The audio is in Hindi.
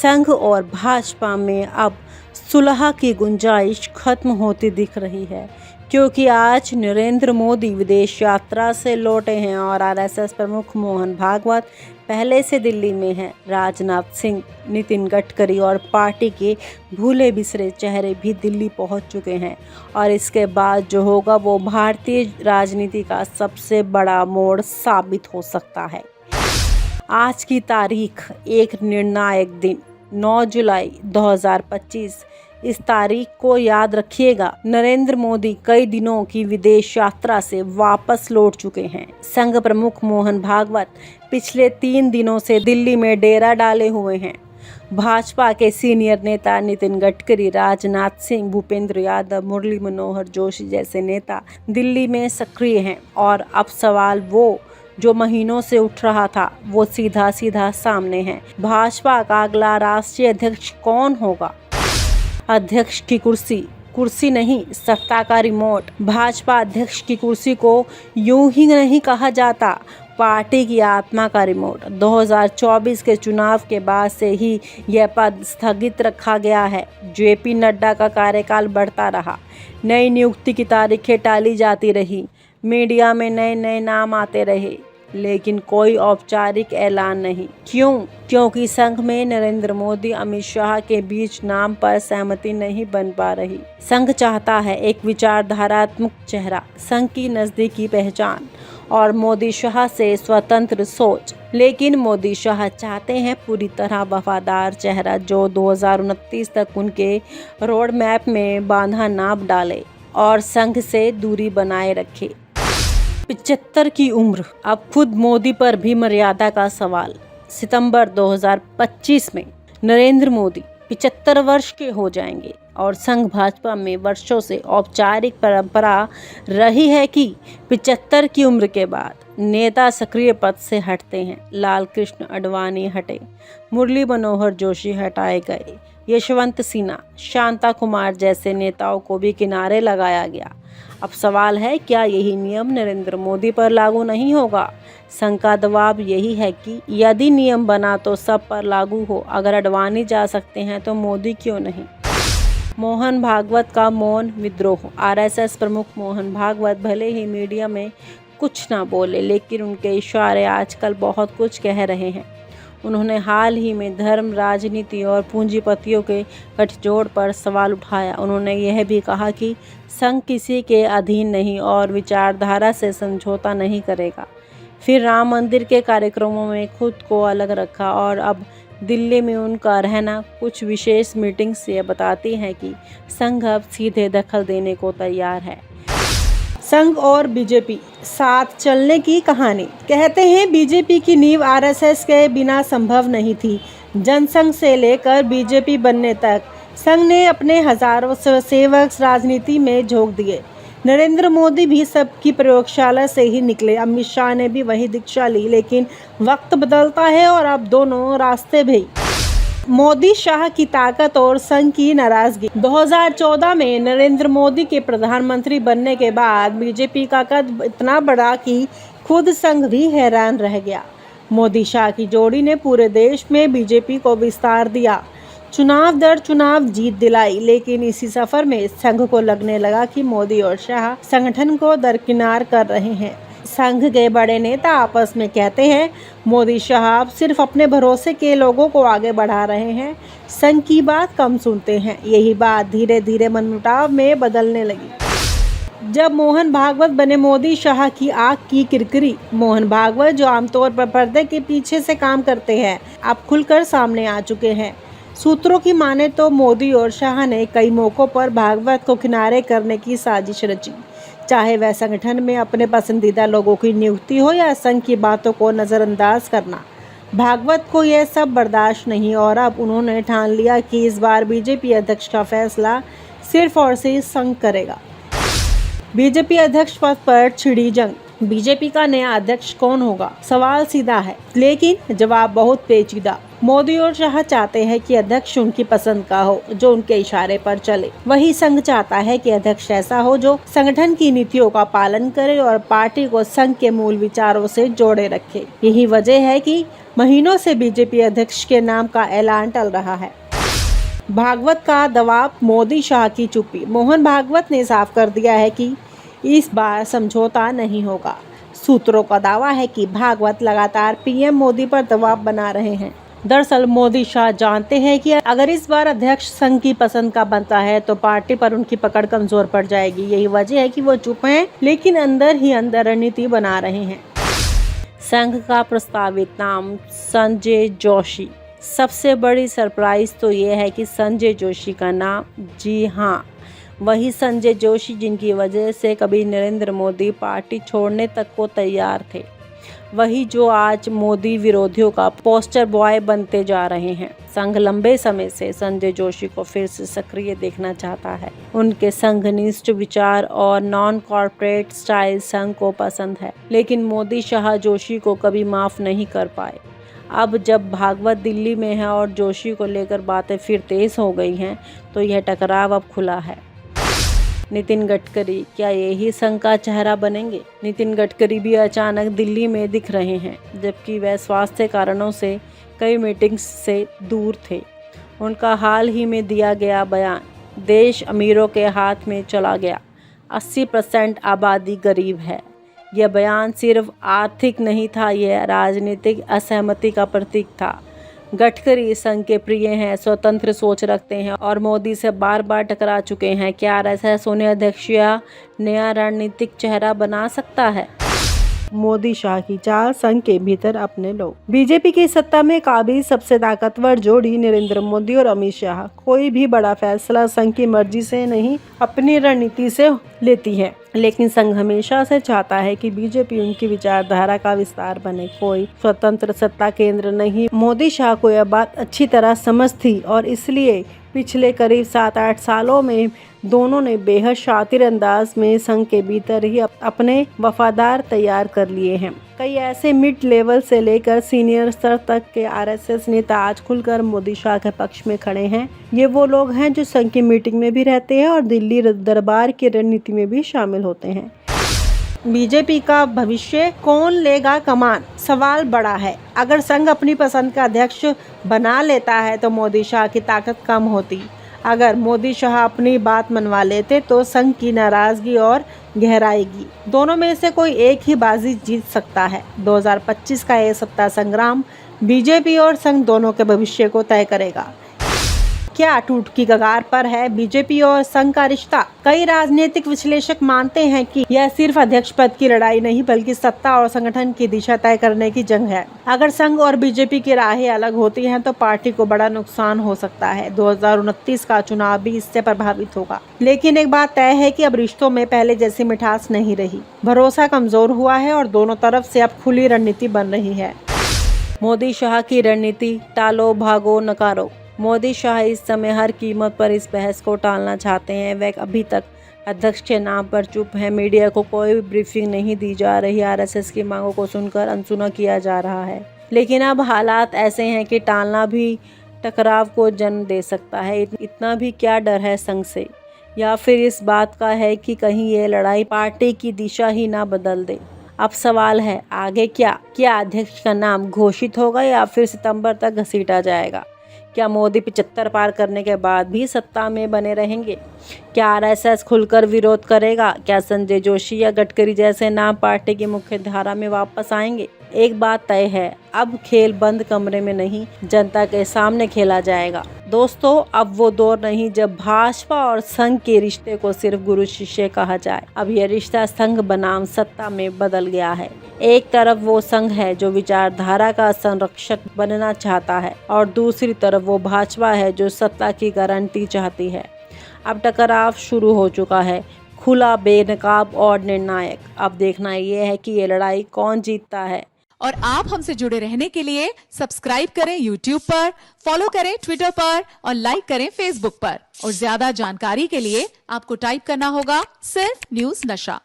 संघ और भाजपा में अब सुलह की गुंजाइश खत्म होती दिख रही है, क्योंकि आज नरेंद्र मोदी विदेश यात्रा से लौटे हैं और आरएसएस प्रमुख मोहन भागवत पहले से दिल्ली में हैं। राजनाथ सिंह, नितिन गडकरी और पार्टी के भूले बिसरे चेहरे भी दिल्ली पहुंच चुके हैं और इसके बाद जो होगा वो भारतीय राजनीति का सबसे बड़ा मोड़ साबित हो सकता है। आज की तारीख एक निर्णायक दिन 9 जुलाई 2025। इस तारीख को याद रखिएगा। नरेंद्र मोदी कई दिनों की विदेश यात्रा से वापस लौट चुके हैं। संघ प्रमुख मोहन भागवत पिछले 3 दिनों से दिल्ली में डेरा डाले हुए हैं। भाजपा के सीनियर नेता नितिन गडकरी, राजनाथ सिंह, भूपेंद्र यादव, मुरली मनोहर जोशी जैसे नेता दिल्ली में सक्रिय हैं और अब सवाल वो जो महीनों से उठ रहा था वो सीधा सीधा सामने है। भाजपा का अगला राष्ट्रीय अध्यक्ष कौन होगा? अध्यक्ष की कुर्सी नहीं, सत्ता का रिमोट। भाजपा अध्यक्ष की कुर्सी को यूं ही नहीं कहा जाता, पार्टी की आत्मा का रिमोट। 2024 के चुनाव के बाद से ही यह पद स्थगित रखा गया है। जेपी नड्डा का कार्यकाल बढ़ता रहा, नई नियुक्ति की तारीखें टाली जाती रही, मीडिया में नए नए नाम आते रहे, लेकिन कोई औपचारिक ऐलान नहीं। क्यों? क्योंकि संघ में नरेंद्र मोदी, अमित शाह के बीच नाम पर सहमति नहीं बन पा रही। संघ चाहता है एक विचारधारात्मक चेहरा, संघ की नजदीकी पहचान और मोदी शाह से स्वतंत्र सोच। लेकिन मोदी शाह चाहते हैं पूरी तरह वफादार चेहरा जो 2029 तक उनके रोड मैप में बाधा ना डाले और संघ से दूरी बनाए रखे। 75 की उम्र, अब खुद मोदी पर भी मर्यादा का सवाल। सितंबर 2025 में नरेंद्र मोदी 75 वर्ष के हो जाएंगे और संघ भाजपा में वर्षों से औपचारिक परंपरा रही है कि 75 की उम्र के बाद नेता सक्रिय पद से हटते हैं। लाल कृष्ण आडवाणी हटे, मुरली मनोहर जोशी हटाए गए, यशवंत सिन्हा, शांता कुमार जैसे नेताओं को भी किनारे लगाया गया। अब सवाल है, क्या यही नियम नरेंद्र मोदी पर लागू नहीं होगा? संघ का दबाव यही है कि यदि नियम बना तो सब पर लागू हो। अगर आडवाणी जा सकते हैं तो मोदी क्यों नहीं? मोहन भागवत का मौन विद्रोह। आरएसएस प्रमुख मोहन भागवत भले ही मीडिया में कुछ ना बोले, लेकिन उनके इशारे आजकल बहुत कुछ कह रहे हैं। उन्होंने हाल ही में धर्म, राजनीति और पूंजीपतियों के गठजोड़ पर सवाल उठाया। उन्होंने यह भी कहा कि संघ किसी के अधीन नहीं और विचारधारा से समझौता नहीं करेगा। फिर राम मंदिर के कार्यक्रमों में खुद को अलग रखा और अब दिल्ली में उनका रहना कुछ विशेष मीटिंग्स ये बताती है कि संघ अब सीधे दखल देने को तैयार है। संघ और बीजेपी साथ चलने की कहानी। कहते हैं बीजेपी की नींव आरएसएस के बिना संभव नहीं थी। जनसंघ से लेकर बीजेपी बनने तक संघ ने अपने हजारों सेवक राजनीति में झोंक दिए। नरेंद्र मोदी भी सबकी प्रयोगशाला से ही निकले, अमित शाह ने भी वही दीक्षा ली, लेकिन वक्त बदलता है और अब दोनों रास्ते भी। मोदी शाह की ताकत और संघ की नाराजगी। 2014 में नरेंद्र मोदी के प्रधानमंत्री बनने के बाद बीजेपी का कद इतना बढ़ा कि खुद संघ भी हैरान रह गया। मोदी शाह की जोड़ी ने पूरे देश में बीजेपी को विस्तार दिया, चुनाव दर चुनाव जीत दिलाई। लेकिन इसी सफर में संघ को लगने लगा कि मोदी और शाह संगठन को दरकिनार कर रहे हैं। संघ के बड़े नेता आपस में कहते हैं मोदी शाह सिर्फ अपने भरोसे के लोगों को आगे बढ़ा रहे हैं, संघ की बात कम सुनते हैं। यही बात धीरे धीरे मनमुटाव में बदलने लगी। जब मोहन भागवत बने मोदी शाह की आग की किरकिरी। मोहन भागवत जो आमतौर पर पर्दे के पीछे से काम करते हैं, अब खुलकर सामने आ चुके हैं। सूत्रों की माने तो मोदी और शाह ने कई मौकों पर भागवत को किनारे करने की साजिश रची, चाहे वह संगठन में अपने पसंदीदा लोगों की नियुक्ति हो या संघ की बातों को नज़रअंदाज करना। भागवत को यह सब बर्दाश्त नहीं और अब उन्होंने ठान लिया कि इस बार बीजेपी अध्यक्ष का फैसला सिर्फ और सिर्फ संघ करेगा। बीजेपी अध्यक्ष पद पर छिड़ी जंग। बीजेपी का नया अध्यक्ष कौन होगा? सवाल सीधा है, लेकिन जवाब बहुत पेचीदा। मोदी और शाह चाहते हैं कि अध्यक्ष उनकी पसंद का हो, जो उनके इशारे पर चले। वही संघ चाहता है कि अध्यक्ष ऐसा हो जो संगठन की नीतियों का पालन करे और पार्टी को संघ के मूल विचारों से जोड़े रखे। यही वजह है कि महीनों से बीजेपी अध्यक्ष के नाम का ऐलान टल रहा है। भागवत का दबाव, मोदी शाह की चुप्पी। मोहन भागवत ने साफ कर दिया है कि इस बार समझौता नहीं होगा। सूत्रों का दावा है कि भागवत लगातार पीएम मोदी पर दबाव बना रहे हैं। दरअसल मोदी शाह जानते हैं कि अगर इस बार अध्यक्ष संघ की पसंद का बनता है तो पार्टी पर उनकी पकड़ कमजोर पड़ जाएगी। यही वजह है कि वो चुप हैं, लेकिन अंदर ही अंदर रणनीति बना रहे हैं। संघ का प्रस्तावित नाम संजय जोशी। सबसे बड़ी सरप्राइज तो ये है कि संजय जोशी का नाम, जी हाँ, वही संजय जोशी जिनकी वजह से कभी नरेंद्र मोदी पार्टी छोड़ने तक को तैयार थे, वही जो आज मोदी विरोधियों का पोस्टर बॉय बनते जा रहे हैं। संघ लंबे समय से संजय जोशी को फिर से सक्रिय देखना चाहता है। उनके संघनिष्ठ विचार और नॉन कॉर्पोरेट स्टाइल संघ को पसंद है, लेकिन मोदी शाह जोशी को कभी माफ नहीं कर पाए। अब जब भागवत दिल्ली में है और जोशी को लेकर बातें फिर तेज हो गई हैं, तो यह टकराव अब खुला है। नितिन गडकरी क्या यही संघ का चेहरा बनेंगे? नितिन गडकरी भी अचानक दिल्ली में दिख रहे हैं, जबकि वह स्वास्थ्य कारणों से कई मीटिंग्स से दूर थे। उनका हाल ही में दिया गया बयान, देश अमीरों के हाथ में चला गया, 80% आबादी गरीब है। यह बयान सिर्फ आर्थिक नहीं था, यह राजनीतिक असहमति का प्रतीक था। गडकरी संघ के प्रिय हैं, स्वतंत्र सोच रखते हैं और मोदी से बार बार टकरा चुके हैं। क्या आरएसएस उन्हें अध्यक्ष या नया रणनीतिक चेहरा बना सकता है? मोदी शाह की चाल, संघ के भीतर अपने लोग। बीजेपी की सत्ता में काबिज सबसे ताकतवर जोड़ी नरेंद्र मोदी और अमित शाह। कोई भी बड़ा फैसला संघ की मर्जी से नहीं, अपनी रणनीति से लेती है, लेकिन संघ हमेशा से चाहता है कि बीजेपी उनकी विचारधारा का विस्तार बने, कोई स्वतंत्र सत्ता केंद्र नहीं। मोदी शाह को यह बात अच्छी तरह समझ थी और इसलिए पिछले करीब 7-8 सालों में दोनों ने बेहद शातिर अंदाज में संघ के भीतर ही अपने वफादार तैयार कर लिए हैं। कई ऐसे मिड लेवल से लेकर सीनियर स्तर तक के आरएसएस नेता आज खुलकर मोदी शाह के पक्ष में खड़े हैं। ये वो लोग हैं जो संघ की मीटिंग में भी रहते हैं और दिल्ली दरबार की रणनीति में भी शामिल होते हैं। बीजेपी का भविष्य, कौन लेगा कमान? सवाल बड़ा है। अगर संघ अपनी पसंद का अध्यक्ष बना लेता है तो मोदी शाह की ताकत कम होती। अगर मोदी शाह अपनी बात मनवा लेते तो संघ की नाराजगी और गहराएगी। दोनों में से कोई एक ही बाजी जीत सकता है। 2025 का ये सत्ता संग्राम बीजेपी और संघ दोनों के भविष्य को तय करेगा। क्या टूट की कगार पर है बीजेपी और संघ का रिश्ता? कई राजनीतिक विश्लेषक मानते हैं कि यह सिर्फ अध्यक्ष पद की लड़ाई नहीं, बल्कि सत्ता और संगठन की दिशा तय करने की जंग है। अगर संघ और बीजेपी की राहें अलग होती हैं तो पार्टी को बड़ा नुकसान हो सकता है। 2029 का चुनाव भी इससे प्रभावित होगा। लेकिन एक बात तय है कि अब रिश्तों में पहले जैसी मिठास नहीं रही। भरोसा कमजोर हुआ है और दोनों तरफ से अब खुली रणनीति बन रही है। मोदी शाह की रणनीति, टालो भागो नकारो। मोदी शाह इस समय हर कीमत पर इस बहस को टालना चाहते हैं। वे अभी तक अध्यक्ष के नाम पर चुप हैं। मीडिया को कोई ब्रीफिंग नहीं दी जा रही। आरएसएस की मांगों को सुनकर अनसुना किया जा रहा है। लेकिन अब हालात ऐसे हैं कि टालना भी टकराव को जन्म दे सकता है। इतना भी क्या डर है संघ से, या फिर इस बात का है कि कहीं ये लड़ाई पार्टी की दिशा ही ना बदल दे? अब सवाल है आगे क्या अध्यक्ष का नाम घोषित होगा या फिर सितंबर तक घसीटा जाएगा? क्या मोदी 75 पार करने के बाद भी सत्ता में बने रहेंगे? क्या आरएसएस खुलकर विरोध करेगा? क्या संजय जोशी या गडकरी जैसे नाम पार्टी की मुख्य धारा में वापस आएंगे? एक बात तय है, अब खेल बंद कमरे में नहीं, जनता के सामने खेला जाएगा। दोस्तों, अब वो दौर नहीं जब भाजपा और संघ के रिश्ते को सिर्फ गुरु शिष्य कहा जाए। अब यह रिश्ता संघ बनाम सत्ता में बदल गया है। एक तरफ वो संघ है जो विचारधारा का संरक्षक बनना चाहता है और दूसरी तरफ वो भाजपा है जो सत्ता की गारंटी चाहती है। अब टकराव शुरू हो चुका है, खुला, बेनकाब और निर्णायक। अब देखना ये है कि ये लड़ाई कौन जीतता है। और आप हमसे जुड़े रहने के लिए सब्सक्राइब करें YouTube पर, फॉलो करें Twitter पर और लाइक करें Facebook पर। और ज्यादा जानकारी के लिए आपको टाइप करना होगा सिर्फ न्यूज़ नशा।